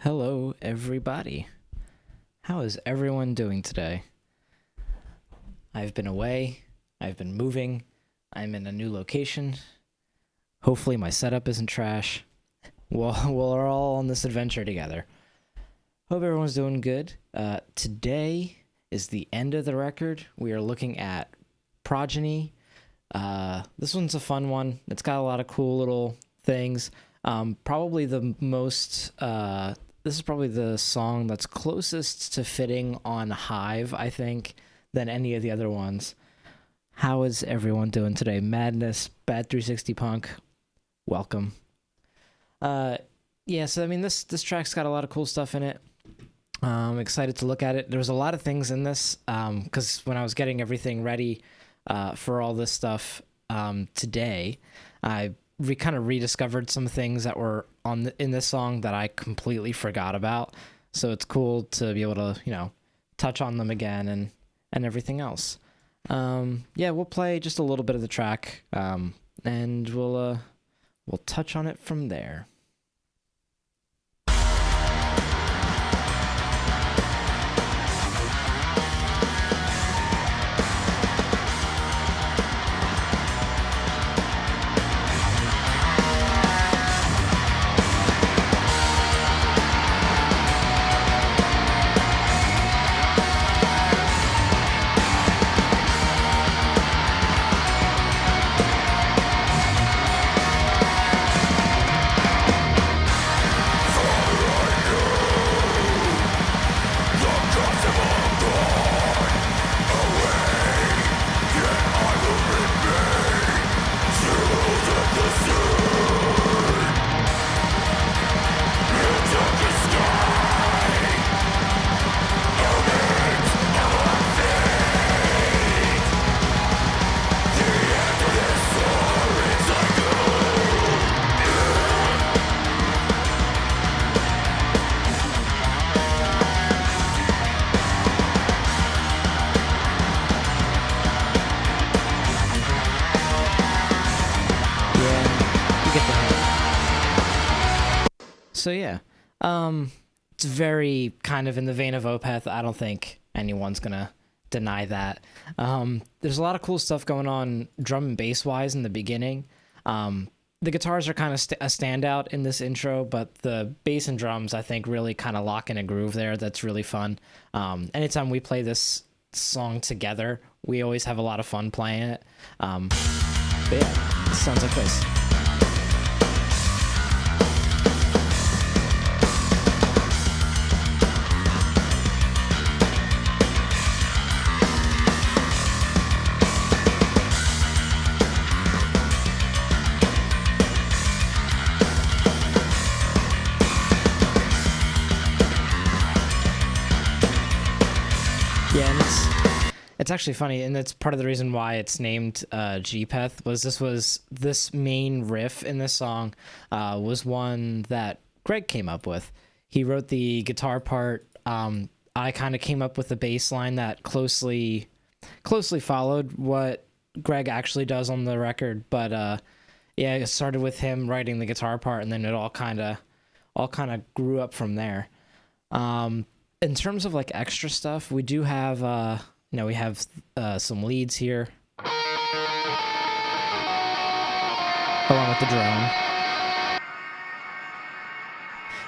Hello, everybody. How is everyone doing today? I've been away. I've been moving. I'm in a new location. Hopefully, my setup isn't trash. We're all on this adventure together. Hope everyone's doing good. Today is the end of the record. We are looking at Progeny. This one's a fun one. It's got a lot of cool little things. Probably the most, this is probably the song that's closest to fitting on Hive, I think, than any of the other ones. How is everyone doing today? Madness, Bad 360 Punk, welcome. Yeah, so I mean, this track's got a lot of cool stuff in it. I'm excited to look at it. There's a lot of things in this, because when I was getting everything ready for all this stuff today, I kind of rediscovered some things that were in this song that I completely forgot about. So it's cool to be able to, you know, touch on them again and everything else. Yeah, we'll play just a little bit of the track, and we'll touch on it from there. So yeah, it's very kind of in the vein of Opeth. I don't think anyone's gonna deny that. There's a lot of cool stuff going on drum and bass wise in the beginning. The guitars are kind of a standout in this intro, but the bass and drums, I think, really kind of lock in a groove there. That's really fun. Anytime we play this song together, we always have a lot of fun playing it. But yeah, it sounds like this. Yeah, and it's actually funny, and that's part of the reason why it's named G-Peth, was this main riff in this song was one that Greg came up with. He wrote the guitar part. I kind of came up with the bass line that closely followed what Greg actually does on the record, but yeah, it started with him writing the guitar part, and then it all kind of grew up from there. In terms of like extra stuff, we do have, we have some leads here, along with the drone.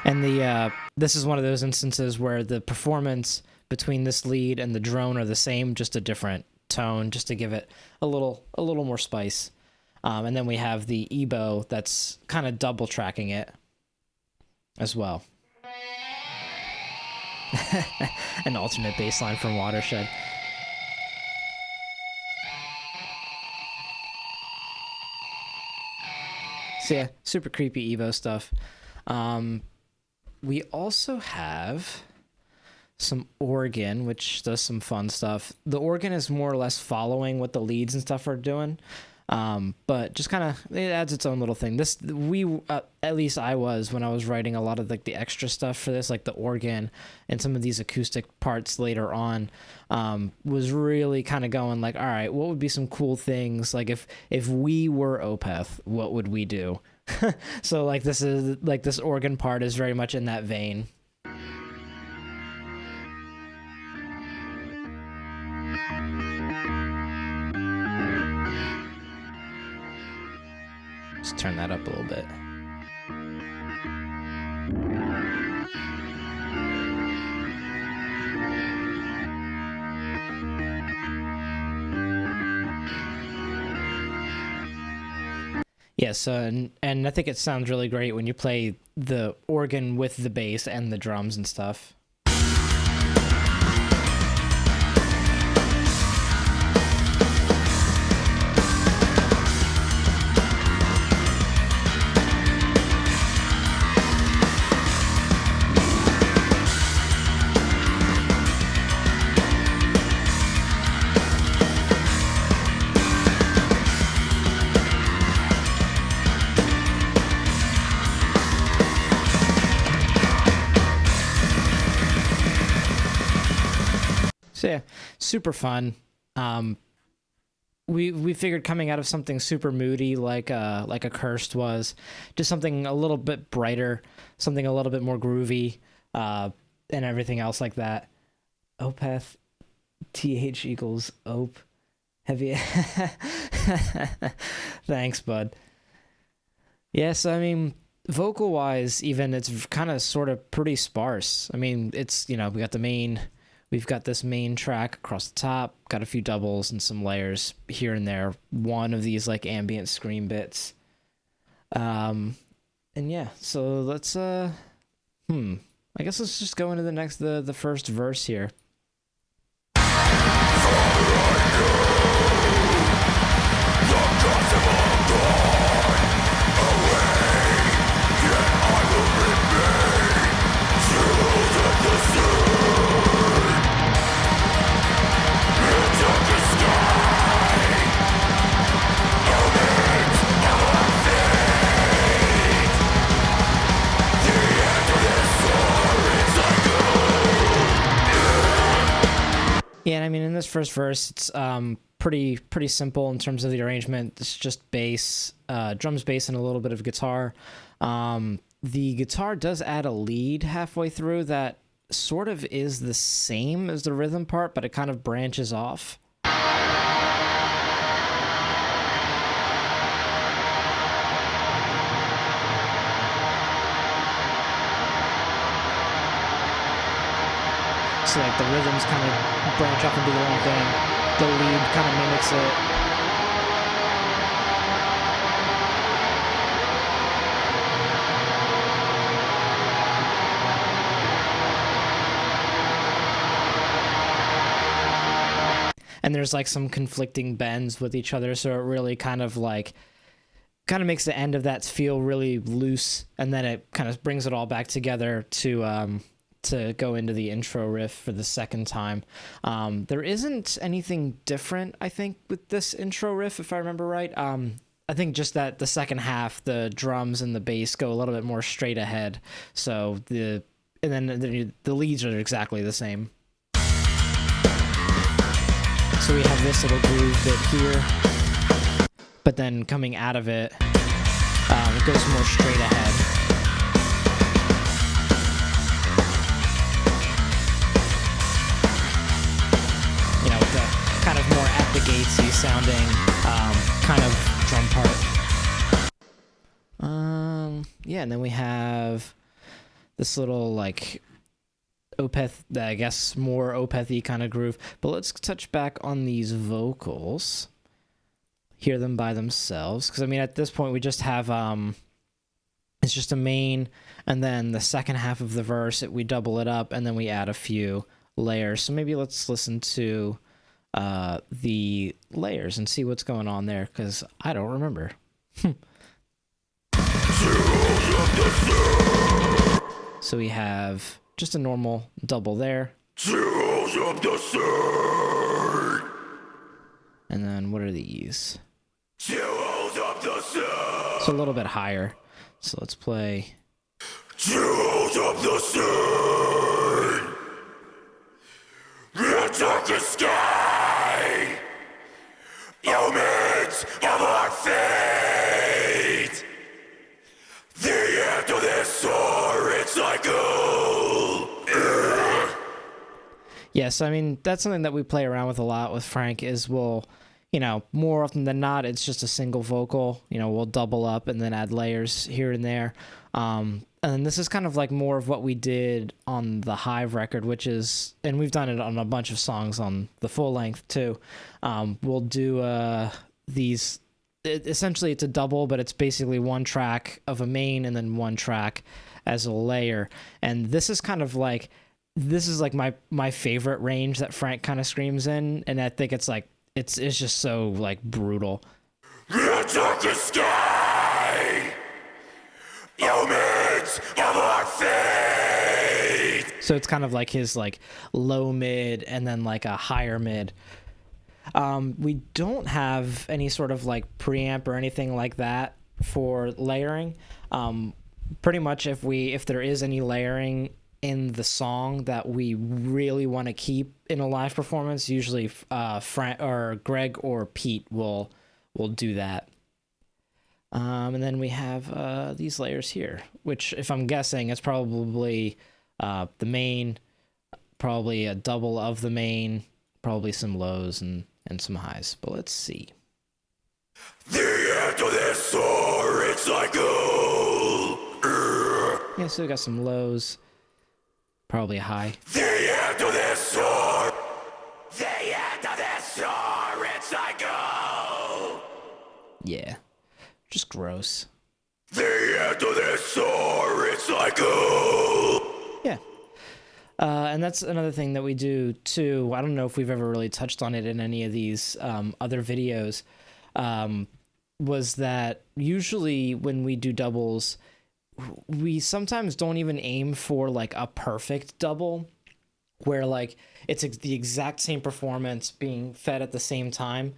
And this is one of those instances where the performance between this lead and the drone are the same, just a different tone, just to give it a little more spice. And then we have the EBO that's kind of double tracking it as well. An alternate bass line from Watershed. So yeah, super creepy Evo stuff. We also have some organ, which does some fun stuff. The organ is more or less following what the leads and stuff are doing. But just kind of, it adds its own little thing. This, at least I was, when I was writing a lot of like the extra stuff for this, like the organ and some of these acoustic parts later on, was really kind of going like, all right, what would be some cool things? Like if we were Opeth, what would we do? So like this organ part is very much in that vein. Let's turn that up a little bit. Yes, and I think it sounds really great when you play the organ with the bass and the drums and stuff. So yeah, super fun. We figured coming out of something super moody like a Cursed was, just something a little bit brighter, something a little bit more groovy, and everything else like that. Opeth, TH equals Ope, heavy. Thanks, bud. Yes, I mean, vocal wise, even it's kind of sort of pretty sparse. I mean, it's, we've got this main track across the top, got a few doubles and some layers here and there. One of these like ambient scream bits. And yeah, so let's I guess let's just go into the first verse here. Yeah, and I mean, in this first verse, it's pretty simple in terms of the arrangement. It's just bass, drums, bass, and a little bit of guitar. The guitar does add a lead halfway through that sort of is the same as the rhythm part, but it kind of branches off. So like the rhythms kind of branch off and do their own thing. The lead kind of mimics it. And there's like some conflicting bends with each other, so it really kind of makes the end of that feel really loose, and then it kind of brings it all back together to go into the intro riff for the second time. There isn't anything different, I think, with this intro riff, if I remember right. I think just that the second half, the drums and the bass go a little bit more straight ahead. So the leads are exactly the same. So we have this little groove bit here, but then coming out of it, it goes more straight ahead. Kind of more at the gatesy sounding kind of drum part. Yeah, and then we have this little like Opeth, I guess more Opeth-y kind of groove. But let's touch back on these vocals. Hear them by themselves, because I mean at this point we just have it's just a main, and then the second half of the verse we double it up, and then we add a few layers. So maybe let's listen to the layers and see what's going on there, because I don't remember. So we have just a normal double there. And then what are these? So a little bit higher. So let's play. Darkest sky, omens of our fate. The end of this sordid cycle. Yes, I mean, that's something that we play around with a lot with Frank is we'll, more often than not, it's just a single vocal. We'll double up and then add layers here and there. And this is kind of like more of what we did on the Hive record, which is, and we've done it on a bunch of songs on the full length too. We'll do these essentially it's a double, but it's basically one track of a main and then one track as a layer. And this is kind of like, this is like my favorite range that Frank kind of screams in, and I think it's like it's just so like brutal. The darkest sky, omens of our fate. So it's kind of like his like low mid and then like a higher mid. We don't have any sort of like preamp or anything like that for layering. Pretty much if there is any layering in the song that we really want to keep in a live performance, usually Frank or Greg or Pete will do that. And then we have these layers here, which if I'm guessing, it's probably the main, probably a double of the main, probably some lows and some highs. But let's see. The end of this soaring cycle. Yeah, so we got some lows, probably a high. The end of this soaring. The end of this soaring cycle. Yeah, just gross. The end of this soaring cycle. Yeah. And that's another thing that we do too. I don't know if we've ever really touched on it in any of these other videos. Was that usually when we do doubles, we sometimes don't even aim for like a perfect double where like it's the exact same performance being fed at the same time.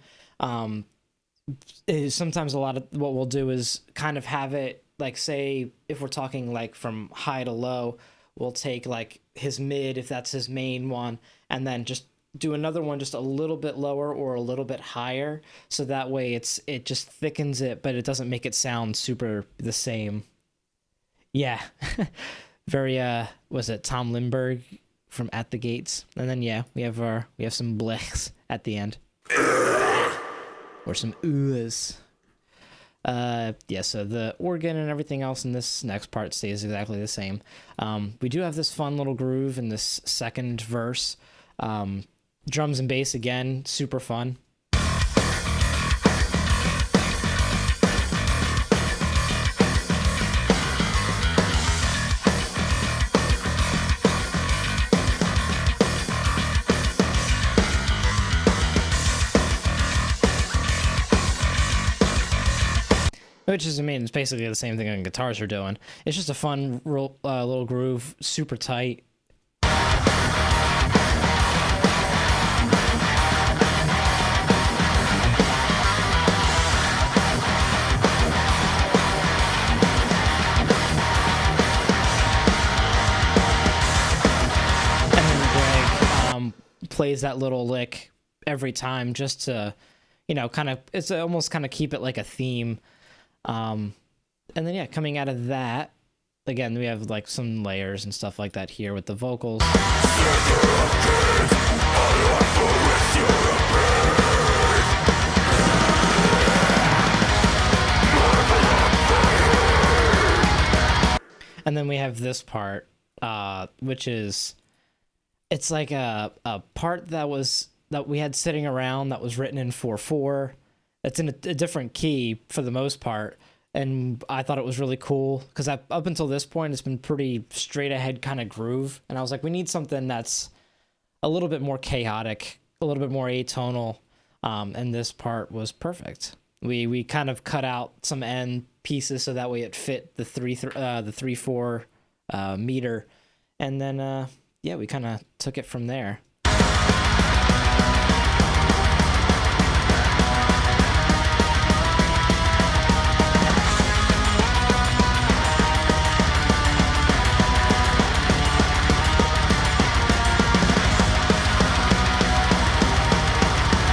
Sometimes a lot of what we'll do is kind of have it like, say if we're talking like from high to low, we'll take like his mid if that's his main one, and then just do another one just a little bit lower or a little bit higher, so that way it just thickens it, but it doesn't make it sound super the same. Yeah. Very was it Tom Lindbergh from At the Gates? And then yeah, we have some blechs at the end. Or some oohs. Yeah, so the organ and everything else in this next part stays exactly the same. We do have this fun little groove in this second verse. Drums and bass again, super fun. Which is, I mean, it's basically the same thing on guitars are doing. It's just a fun little groove, super tight. And then Greg plays that little lick every time just to, you know, kind of, it's almost kind of keep it like a theme. And then yeah, coming out of that, again, we have like some layers and stuff like that here with the vocals. And then we have this part, which is, it's like a part that we had sitting around that was written in 4/4. It's in a different key for the most part, and I thought it was really cool because up until this point it's been pretty straight ahead kind of groove, and I was like, we need something that's a little bit more chaotic, a little bit more atonal, and this part was perfect. We kind of cut out some end pieces so that way it fit the 3/4 meter, and then yeah, we kind of took it from there.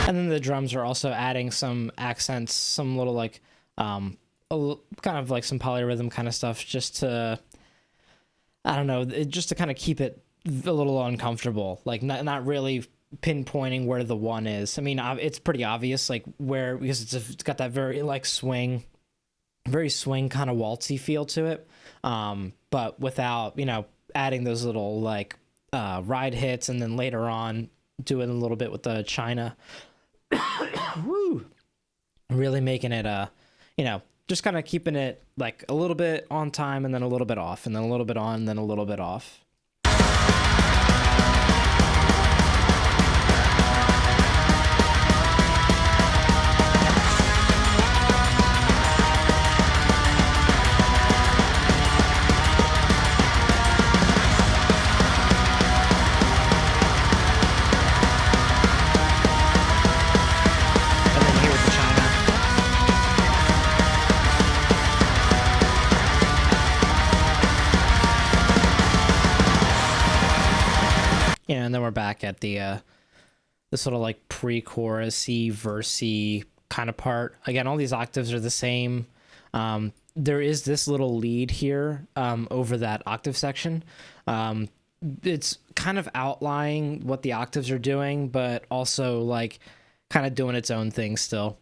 And then the drums are also adding some accents, some little like, kind of like some polyrhythm kind of stuff, just to, I don't know, just to kind of keep it a little uncomfortable, like not really pinpointing where the one is. I mean, it's pretty obvious, like where, because it's got that very like swing kind of waltzy feel to it, but without, you know, adding those little like ride hits, and then later on doing a little bit with the China. Woo! really making it just kind of keeping it like a little bit on time and then a little bit off and then a little bit on and then a little bit off. And then here with the China. Yeah, and then we're back at the sort of like pre-chorusy, versey kind of part. Again, all these octaves are the same. There is this little lead here over that octave section. It's kind of outlining what the octaves are doing, but also like kind of doing its own thing still.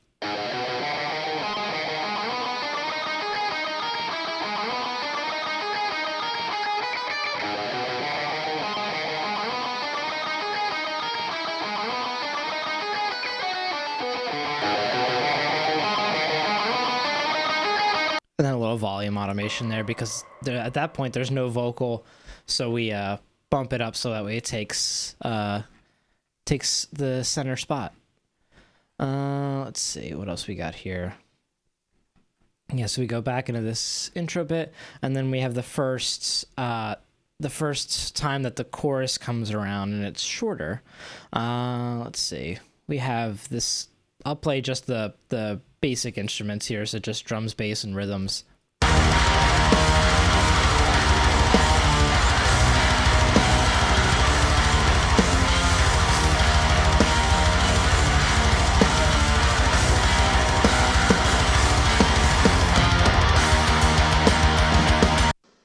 And then a little volume automation there because at that point there's no vocal, so we bump it up so that way it takes the center spot. Let's see what else we got here. Yeah, so we go back into this intro bit, and then we have the first time that the chorus comes around, and it's shorter. Let's see. We have this. I'll play just the basic instruments here, so just drums, bass, and rhythms.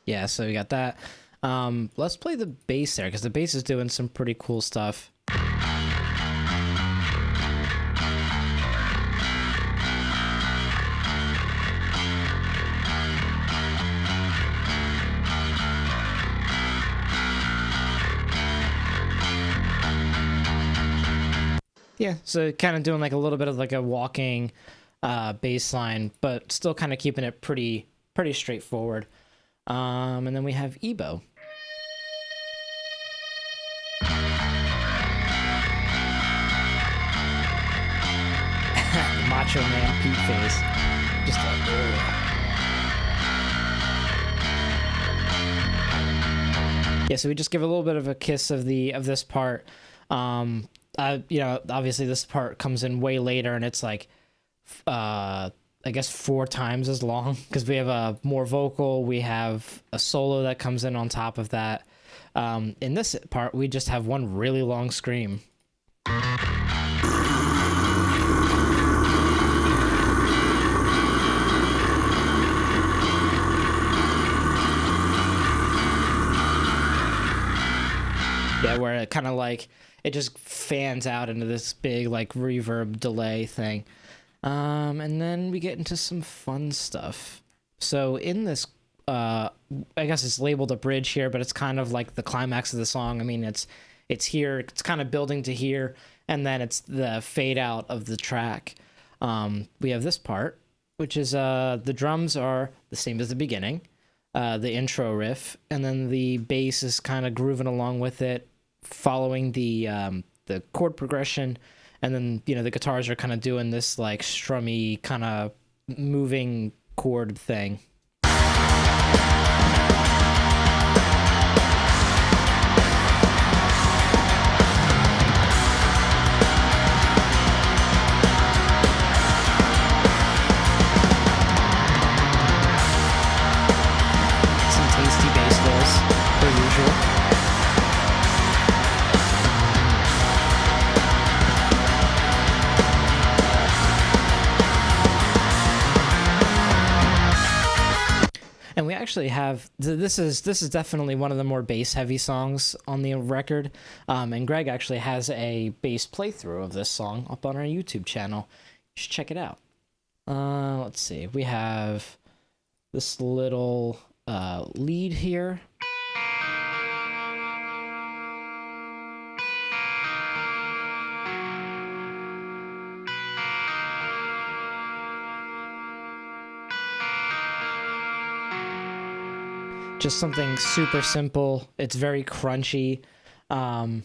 Yeah, so we got that. Let's play the bass there, because the bass is doing some pretty cool stuff. Yeah, so kind of doing like a little bit of like a walking bass line, but still kind of keeping it pretty straightforward. And then we have Ebo. Macho Man Pete face. Just like, yeah, so we just give a little bit of a kiss of this part. Obviously this part comes in way later, and it's like I guess 4 times as long, because we have a more vocal, we have a solo that comes in on top of that. In this part, we just have one really long scream. Yeah, where it kind of like, it just fans out into this big like reverb delay thing. And then we get into some fun stuff. So in this, I guess it's labeled a bridge here, but it's kind of like the climax of the song. I mean, it's here, it's kind of building to here, and then it's the fade out of the track. We have this part, which is the drums are the same as the beginning, the intro riff, and then the bass is kind of grooving along with it, following the chord progression. And then, the guitars are kind of doing this like strummy kind of moving chord thing. Some tasty bass fills, per usual. And we actually have this is definitely one of the more bass heavy songs on the record. And Greg actually has a bass playthrough of this song up on our YouTube channel. You should check it out. Let's see. We have this little lead here. Just something super simple. It's very crunchy. The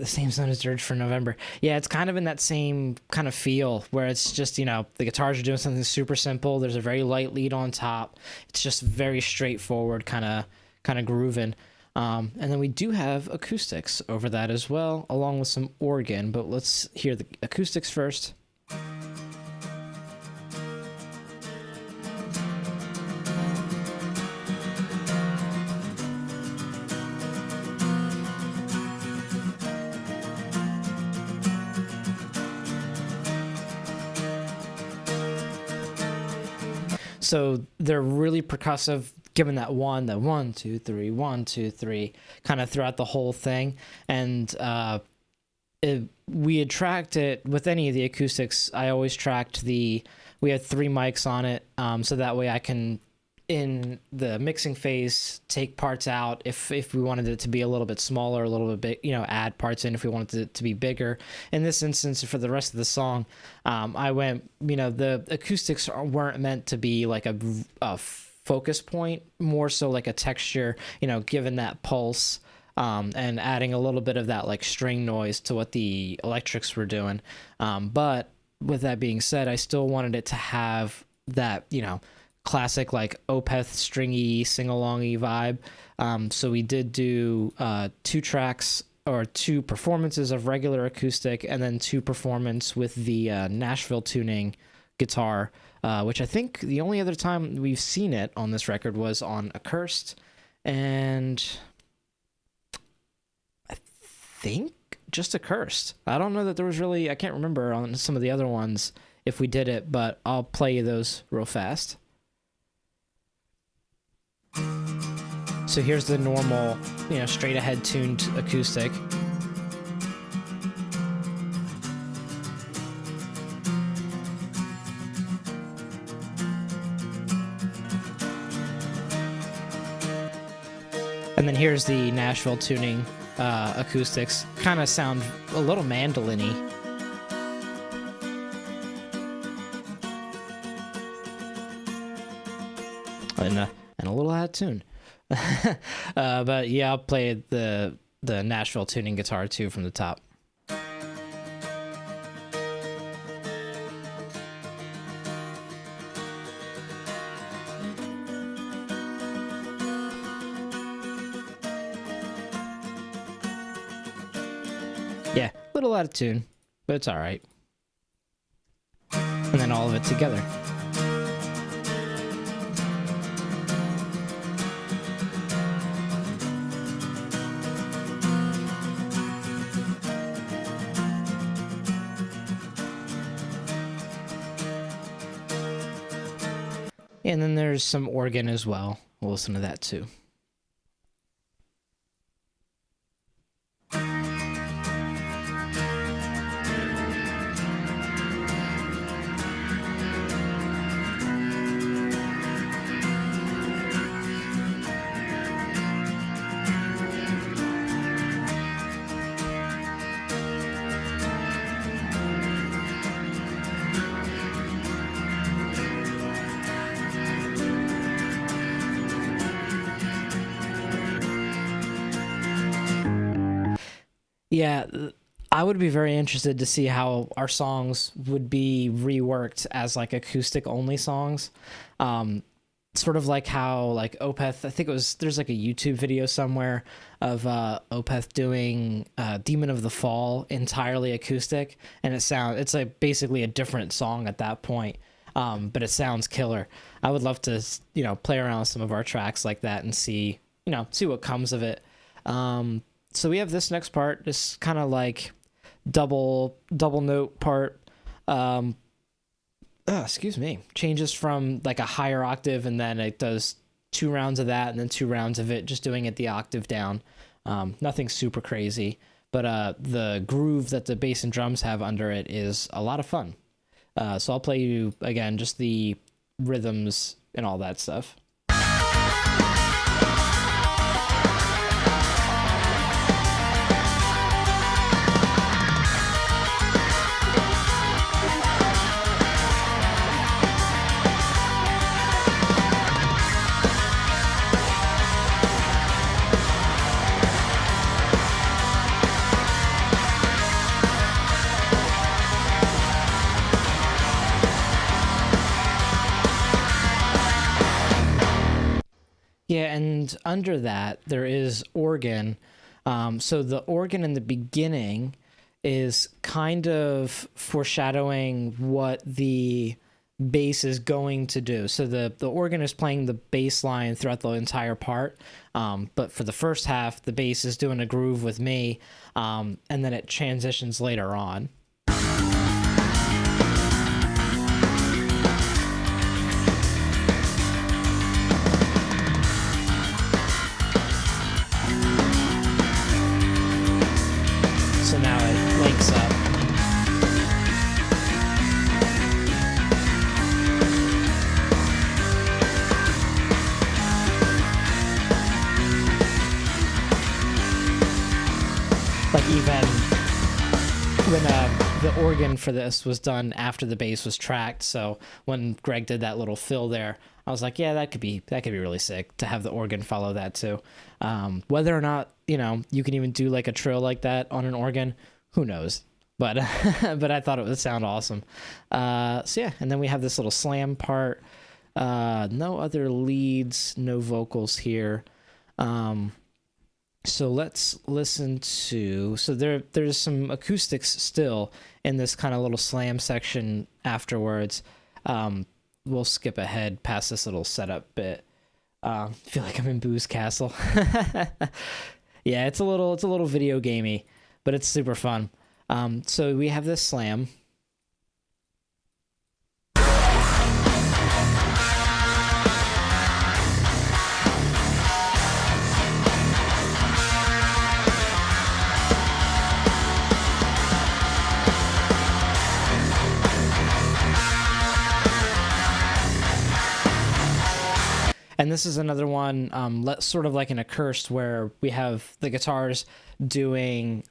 same sound as Dirge for November. Yeah, it's kind of in that same kind of feel where it's just, the guitars are doing something super simple. There's a very light lead on top. It's just very straightforward, kind of grooving. And then we do have acoustics over that as well, along with some organ. But let's hear the acoustics first. So they're really percussive, given that the 1, 2, 3, 1, 2, 3, kind of throughout the whole thing. And we had tracked it with any of the acoustics. I always tracked we had 3 mics on it, so that way I can, in the mixing phase, take parts out if we wanted it to be a little bit smaller, a little bit big, add parts in if we wanted it to be bigger. In this instance, for the rest of the song, I went, the acoustics weren't meant to be like a focus point, more so like a texture, given that pulse, and adding a little bit of that like string noise to what the electrics were doing. But with that being said, I still wanted it to have that, classic like Opeth stringy sing-alongy vibe. So we did do 2 tracks or 2 performances of regular acoustic, and then 2 performance with the Nashville tuning guitar, which I think the only other time we've seen it on this record was on Accursed, and I think just Accursed. I don't know that there was really, I can't remember on some of the other ones if we did it, but I'll play you those real fast. So here's the normal, straight ahead tuned acoustic. And then here's the Nashville tuning acoustics. Kind of sound a little mandolin-y. And a little out of tune. But yeah, I'll play the Nashville tuning guitar too from the top. Yeah, a little out of tune, but it's all right. And then all of it together. And then there's some organ as well. We'll listen to that too. Yeah, I would be very interested to see how our songs would be reworked as like acoustic only songs. Sort of like how like Opeth, I think there's like a YouTube video somewhere of Opeth doing Demon of the Fall entirely acoustic, and it's like basically a different song at that point. But it sounds killer. I would love to, play around with some of our tracks like that and see what comes of it. So we have this next part, this kind of like double note part. Excuse me. Changes from like a higher octave, and then it does 2 rounds of that, and then 2 rounds of it, just doing it the octave down. Nothing super crazy, but the groove that the bass and drums have under it is a lot of fun. So I'll play you again just the rhythms and all that stuff. and under that there is organ. So the organ in the beginning is kind of foreshadowing what the bass is going to do. So the organ is playing the bass line throughout the entire part, but for the first half the bass is doing a groove with me, and then it transitions later on. So now it links up. Like even when the organ for this was done after the bass was tracked, so when Greg did that little fill there, I was like, yeah, that could be really sick to have the organ follow that too. Whether or not you can even do like a trill like that on an organ, who knows? But but I thought it would sound awesome. So yeah, and then we have this little slam part. No other leads, no vocals here. So let's listen to, so there's some acoustics still in this kind of little slam section afterwards. We'll skip ahead past this little setup bit. I feel like I'm in Boo's Castle. Yeah, it's a little video gamey, but it's super fun. So we have this slam. And this is another one, sort of like an accursed, where we have the guitars doing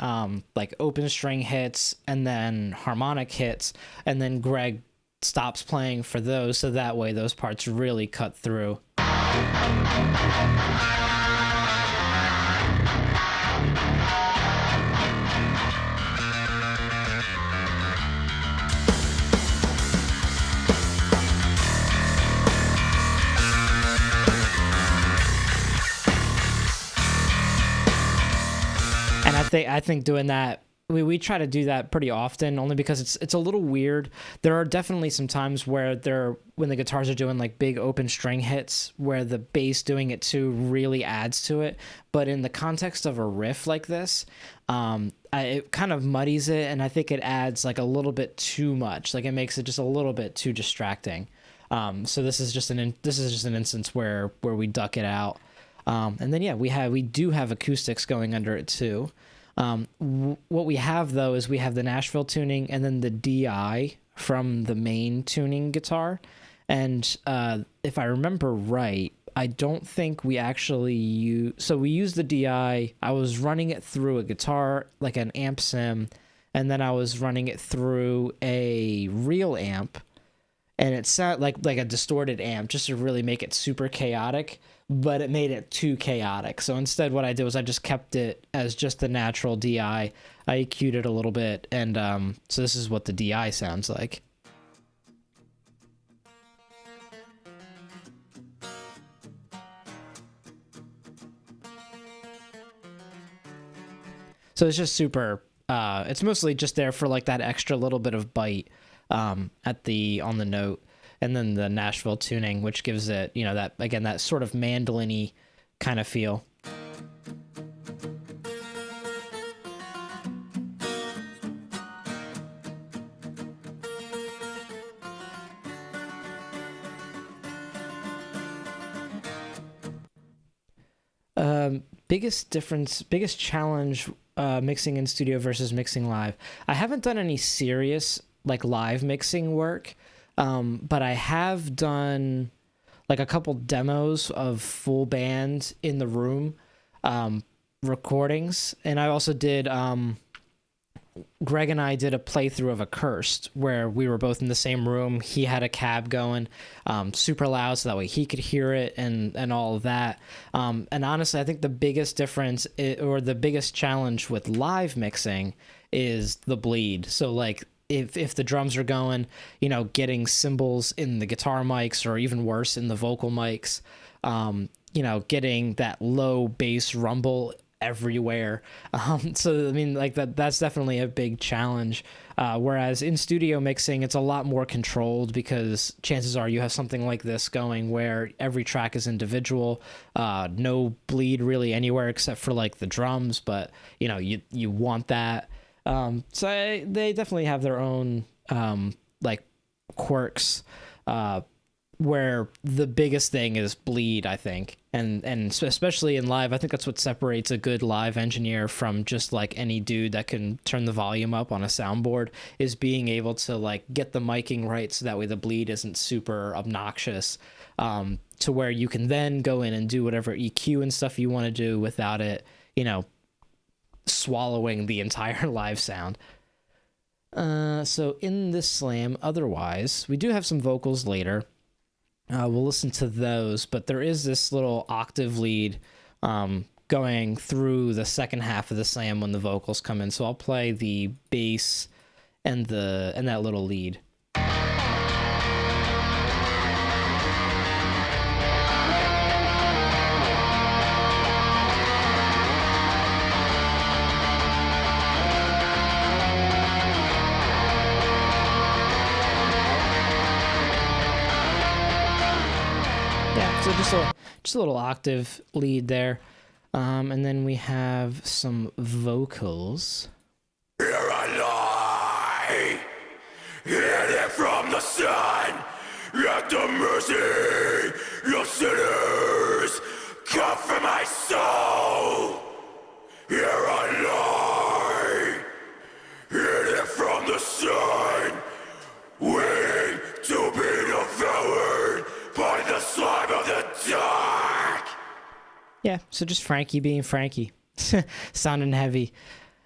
like open string hits and then harmonic hits, and then Greg stops playing for those, so that way those parts really cut through. And I think doing that, we try to do that pretty often, only because it's a little weird. There are definitely some times where when the guitars are doing like big open string hits, where the bass doing it too really adds to it. But in the context of a riff like this, it kind of muddies it, and I think it adds like a little bit too much. Like it makes it just a little bit too distracting. So this is just an instance where we duck it out. And then yeah, we do have acoustics going under it too. What we have though is we have the Nashville tuning and then the DI from the main tuning guitar. And if I remember right, I don't think we actually we used the DI. I was running it through a guitar, like an amp sim, and then I was running it through a real amp, and it sounded like a distorted amp just to really make it super chaotic, but it made it too chaotic. So instead what I did was I just kept it as just the natural DI. I EQ'd it a little bit, and so this is what the DI sounds like. So it's just super, it's mostly just there for like that extra little bit of bite on the note. And then the Nashville tuning, which gives it, that sort of mandolin-y kind of feel. Biggest challenge mixing in studio versus mixing live. I haven't done any serious like live mixing work. But I have done like a couple demos of full band in the room recordings, and I also did Greg and I did a playthrough of Accursed where we were both in the same room. He had a cab going super loud so that way he could hear it and all of that. And honestly, I think the biggest difference or the biggest challenge with live mixing is the bleed. So like if the drums are going, getting cymbals in the guitar mics or even worse in the vocal mics, getting that low bass rumble everywhere. So I mean, like that's definitely a big challenge. Whereas in studio mixing, it's a lot more controlled because chances are you have something like this going where every track is individual, no bleed really anywhere except for like the drums, but you want that. They definitely have their own like quirks, where the biggest thing is bleed, I think, and especially in live, I think that's what separates a good live engineer from just like any dude that can turn the volume up on a soundboard, is being able to like get the miking right so that way the bleed isn't super obnoxious, to where you can then go in and do whatever EQ and stuff you want to do without it swallowing the entire live sound. So in this slam, otherwise, we do have some vocals later. We'll listen to those, but there is this little octave lead going through the second half of the slam when the vocals come in. So I'll play the bass and that little lead. So just a little octave lead there, and then we have some vocals. Here I lie, hidden from the sun, at the mercy of sinners, comfort my soul. Here I lie, hidden from the sun, waiting to be devoured by the slime of the dark. Yeah, so just Frankie being Frankie, sounding heavy.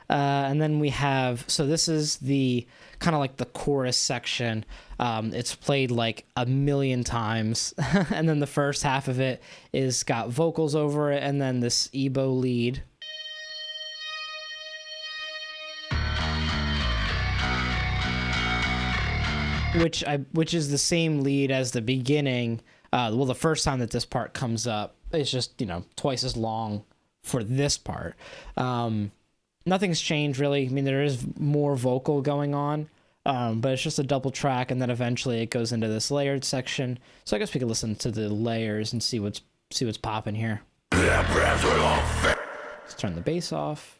And then we have, so this is the kind of like the chorus section. It's played like a million times. And then the first half of it is got vocals over it, and then this Ebo lead. Which is the same lead as the beginning. The first time that this part comes up, it's just twice as long for this part. Nothing's changed really. I mean, there is more vocal going on, but it's just a double track, and then eventually it goes into this layered section. So I guess we could listen to the layers and see what's popping here. Let's turn the bass off.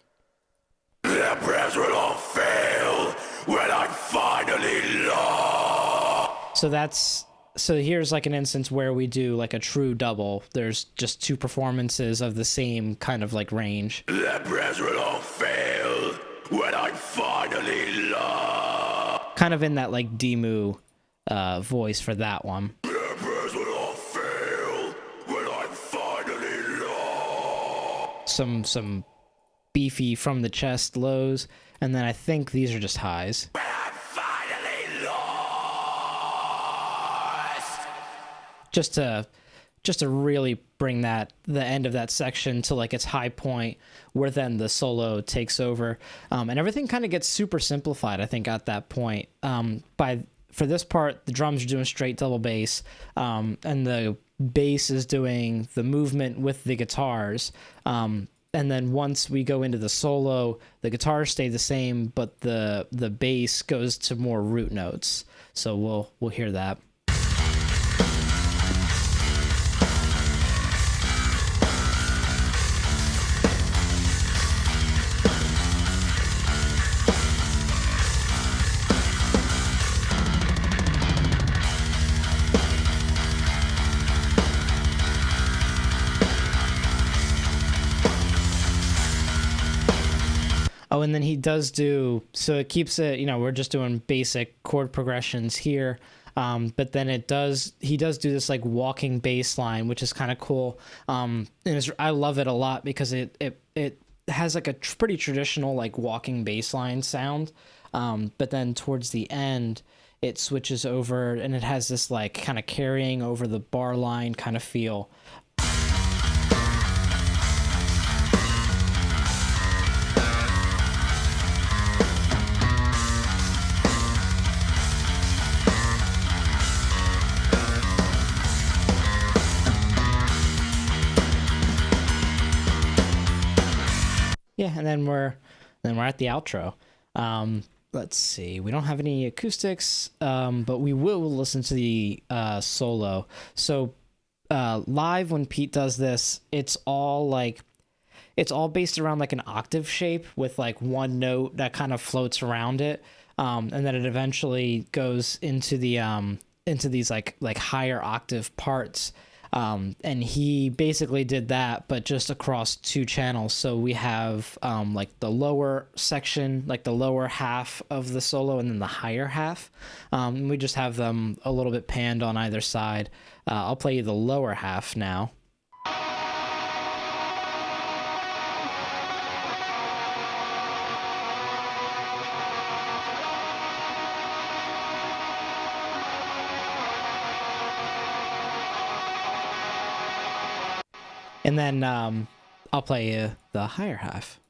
The prayers will all fail when I'm finally lost. So here's like an instance where we do like a true double. There's just two performances of the same kind of like range. The prayers will all fail when I'm finally lost. Kind of in that like Demu voice for that one. The prayers will all fail when I'm finally lost. Some beefy from the chest lows, and then I think these are just highs. When I'm finally lost. Just to really bring the end of that section to like its high point, where then the solo takes over, and everything kind of gets super simplified, I think, at that point. For this part, the drums are doing straight double bass, and the bass is doing the movement with the guitars. And then once we go into the solo, the guitars stay the same, but the bass goes to more root notes. So we'll hear that. Oh, and then he does so it keeps it, we're just doing basic chord progressions here. But then he does do this like walking bass line, which is kind of cool. And I love it a lot because it has like a pretty traditional like walking bass line sound. But then towards the end, it switches over and it has this like kind of carrying over the bar line kind of feel. Yeah, and then we're at the outro. Let's see. We don't have any acoustics, but we will listen to the solo. So live when Pete does this, it's all based around like an octave shape with like one note that kind of floats around it, and then it eventually goes into these like higher octave parts. And he basically did that, but just across two channels. So we have like the lower section, like the lower half of the solo, and then the higher half. We just have them a little bit panned on either side. I'll play you the lower half now. And then I'll play you the higher half.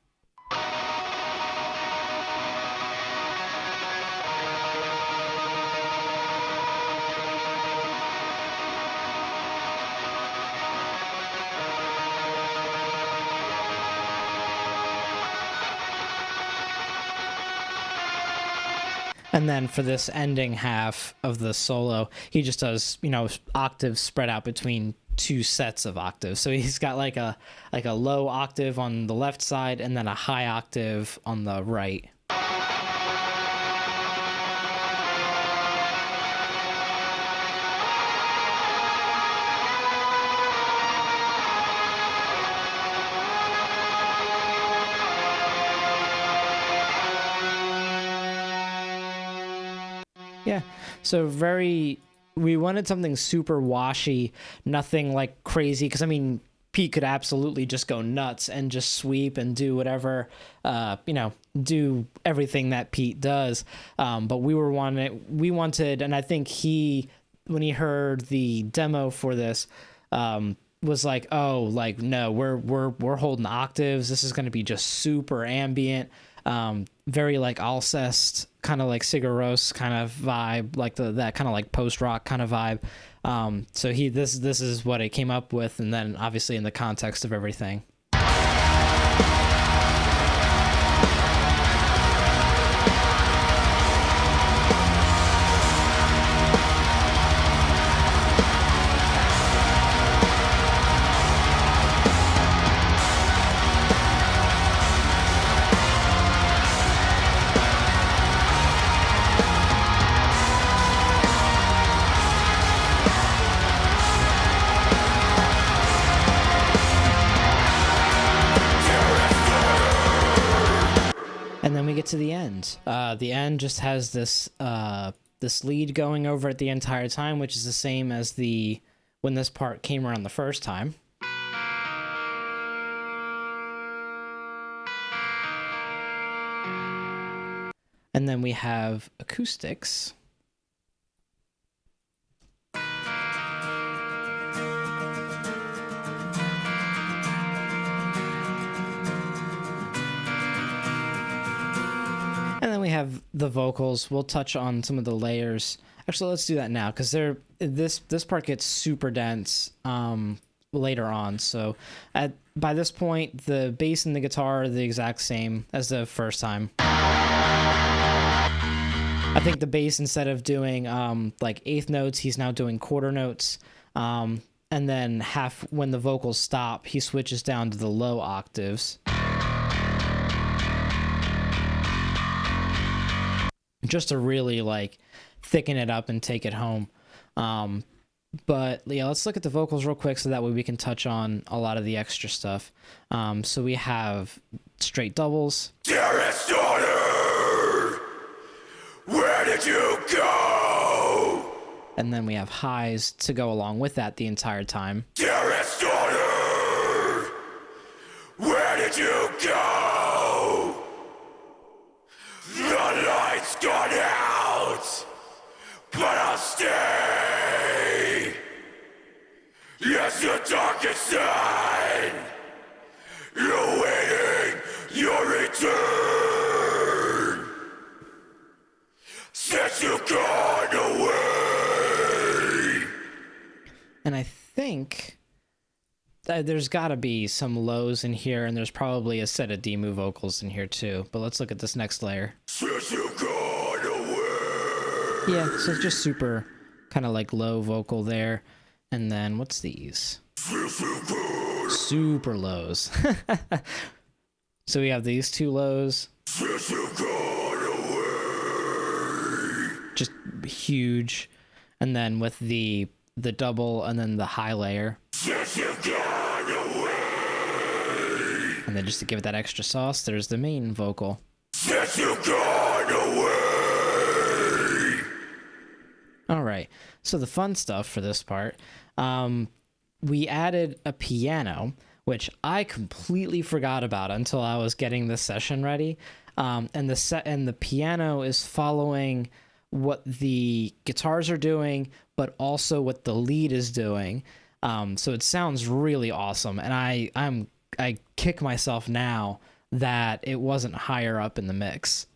And then for this ending half of the solo, he just does, octaves spread out between two sets of octaves. So he's got like a low octave on the left side and then a high octave on the right. Yeah. So we wanted something super washy, nothing like crazy. Cause I mean, Pete could absolutely just go nuts and just sweep and do whatever, do everything that Pete does. But we wanted, and I think when he heard the demo for this, was like, oh, like, no, we're holding octaves. This is going to be just super ambient. Very like Alcest, kind of like Sigur Rós kind of vibe, like that kind of like post rock kind of vibe. So this is what it came up with, and then obviously in the context of everything. And then we get to the end. The end just has this lead going over it the entire time, which is the same as when this part came around the first time. And then we have acoustics. And then we have the vocals. We'll touch on some of the layers. Actually, let's do that now, because this part gets super dense later on. So by this point, the bass and the guitar are the exact same as the first time. I think the bass, instead of doing like eighth notes, he's now doing quarter notes. And then when the vocals stop, he switches down to the low octaves. Just to really like thicken it up and take it home. But yeah, let's look at the vocals real quick so that way we can touch on a lot of the extra stuff. So we have straight doubles. Dearest daughter, where did you go? And then we have highs to go along with that the entire time. Dearest daughter, where did you go? The light's gone out, but I'll stay. Yes, your darkest side, you're waiting your return. Since you've gone away. And there's got to be some lows in here, and there's probably a set of Demu vocals in here too. But let's look at this next layer. Since you gone away. Yeah, so it's just super kind of like low vocal there. And then what's these? Since you gone. Super lows. So we have these two lows. Since you gone away. Just huge. And then with the double and then the high layer. Since you gone away. And then just to give it that extra sauce, there's the main vocal. Since you gone away. All right. So the fun stuff for this part, we added a piano, which I completely forgot about until I was getting this session ready. And the piano is following what the guitars are doing, but also what the lead is doing. So it sounds really awesome, and I kick myself now that it wasn't higher up in the mix.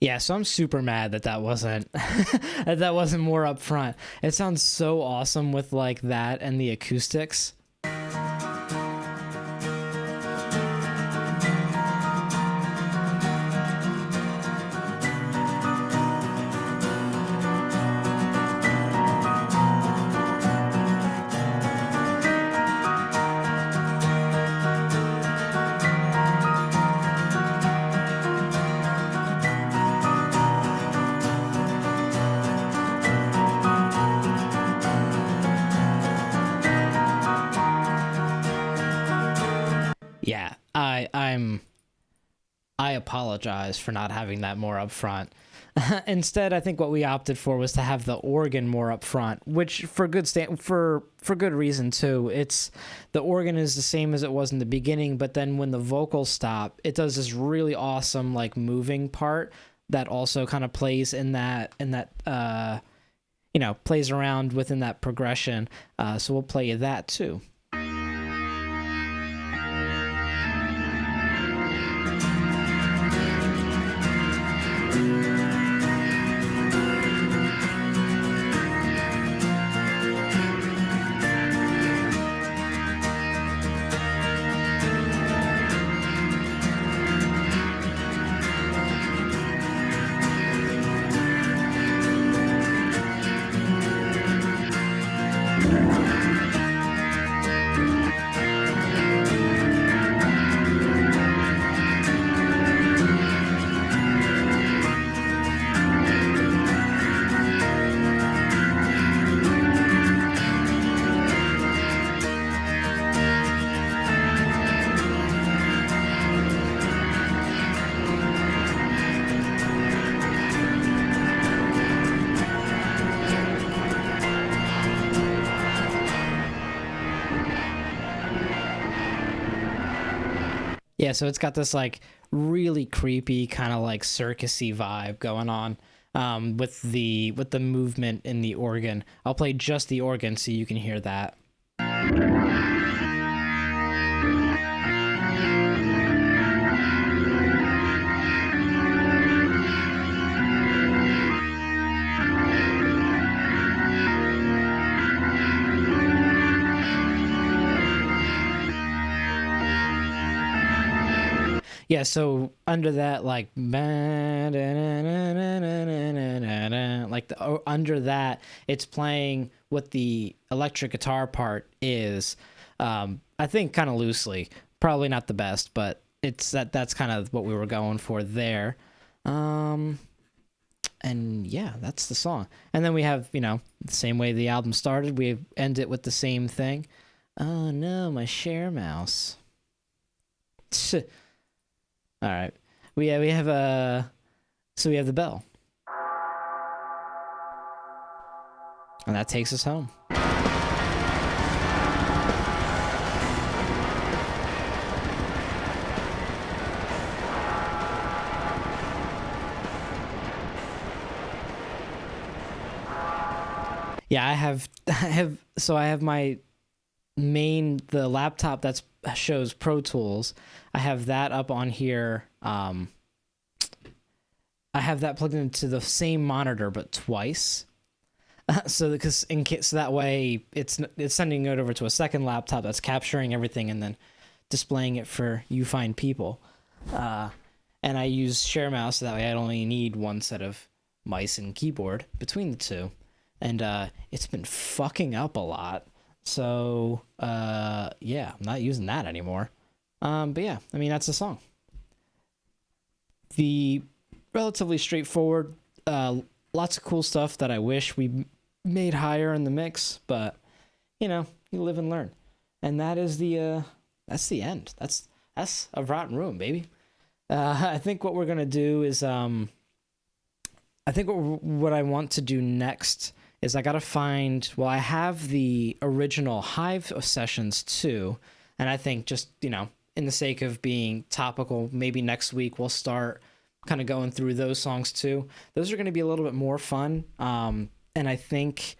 Yeah, so I'm super mad that wasn't that wasn't more up front. It sounds so awesome with like that and the acoustics. Yeah, I apologize for not having that more up front. Instead, I think what we opted for was to have the organ more up front, which for good reason too. It's the organ is the same as it was in the beginning, but then when the vocals stop, it does this really awesome like moving part that also kind of plays in that plays around within that progression. So we'll play you that too. Yeah, so it's got this like really creepy kind of like circusy vibe going on with the movement in the organ. I'll play just the organ so you can hear that. Yeah, so under that, like, under that, it's playing what the electric guitar part is. I think kind of loosely, probably not the best, but it's that's kind of what we were going for there. And yeah, that's the song. And then we have, the same way the album started, we end it with the same thing. Oh no, my share mouse. All right, we have the bell. And that takes us home. Yeah, I have my the laptop that shows Pro Tools. I have that up on here. I have that plugged into the same monitor but twice. So that way it's sending it over to a second laptop that's capturing everything and then displaying it for you fine people. And I use share mouse so that way I only need one set of mice and keyboard between the two. And it's been fucking up a lot. So yeah, I'm not using that anymore. But yeah, I mean, that's the song. The relatively straightforward, lots of cool stuff that I wish we made higher in the mix, but you live and learn. And that is that's the end. That's a rotten room, baby. I think what we're gonna do is I think what I want to do next is I gotta find. Well, I have the original Hive sessions too, and I think just in the sake of being topical, maybe next week we'll start kind of going through those songs too. Those are going to be a little bit more fun, and I think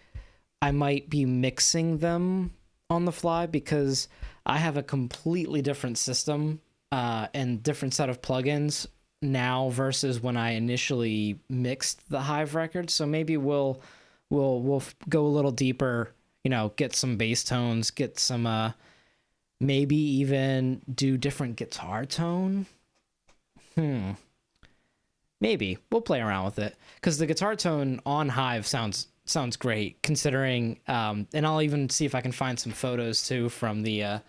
I might be mixing them on the fly because I have a completely different system and different set of plugins now versus when I initially mixed the Hive record. So maybe we'll go a little deeper, get some bass tones, get some maybe even do different guitar tone. Maybe we'll play around with it because the guitar tone on Hive sounds great considering, and I'll even see if I can find some photos too from the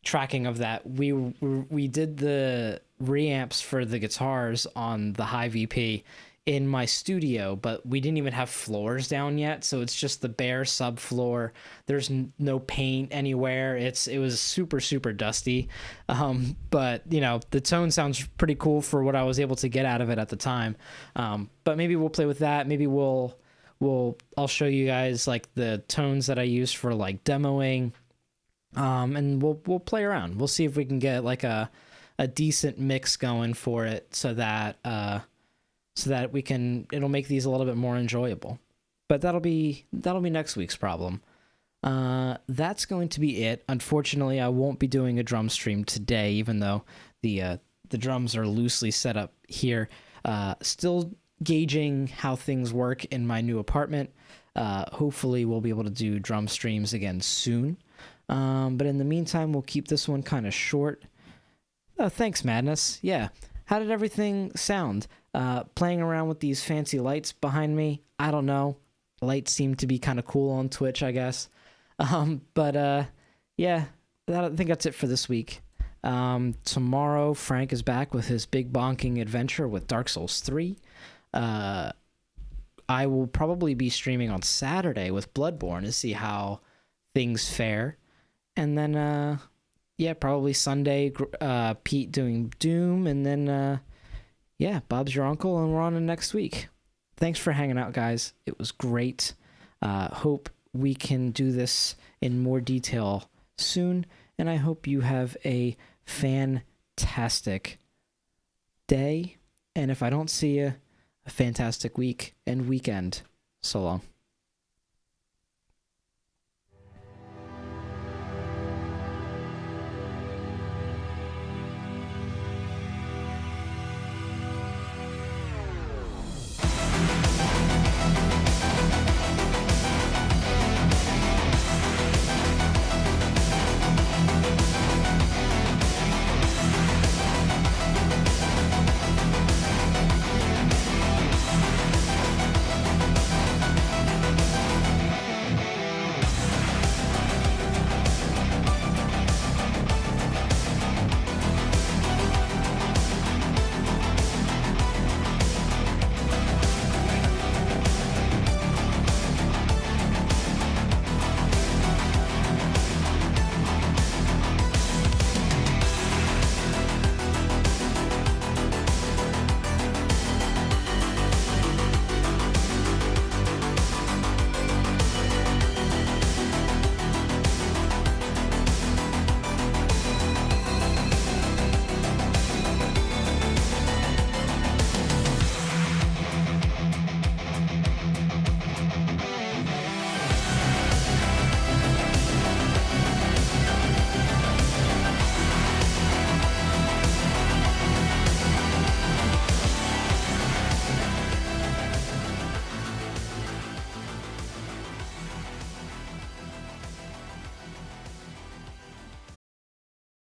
tracking of that. We did the reamps for the guitars on the Hive EP in my studio, but we didn't even have floors down yet, so it's just the bare subfloor. There's no paint anywhere. It was super super dusty, but the tone sounds pretty cool for what I was able to get out of it at the time. But maybe we'll play with that. Maybe I'll show you guys like the tones that I use for like demoing, and we'll play around. We'll see if we can get like a decent mix going for it so that it'll make these a little bit more enjoyable. But that'll be next week's problem. That's going to be it. Unfortunately, I won't be doing a drum stream today, even though the drums are loosely set up here. Still gauging how things work in my new apartment. Hopefully we'll be able to do drum streams again soon. But in the meantime, we'll keep this one kind of short. Thanks, Madness. Yeah. How did everything sound? Playing around with these fancy lights behind me, I don't know. Lights seem to be kind of cool on Twitch, I guess. But yeah, I think that's it for this week. Tomorrow, Frank is back with his big bonking adventure with Dark Souls 3. I will probably be streaming on Saturday with Bloodborne to see how things fare. And then, yeah, probably Sunday, Pete doing Doom. And then, yeah, Bob's your uncle, and we're on to next week. Thanks for hanging out, guys. It was great. Hope we can do this in more detail soon. And I hope you have a fantastic day. And if I don't see you, a fantastic week and weekend. So long.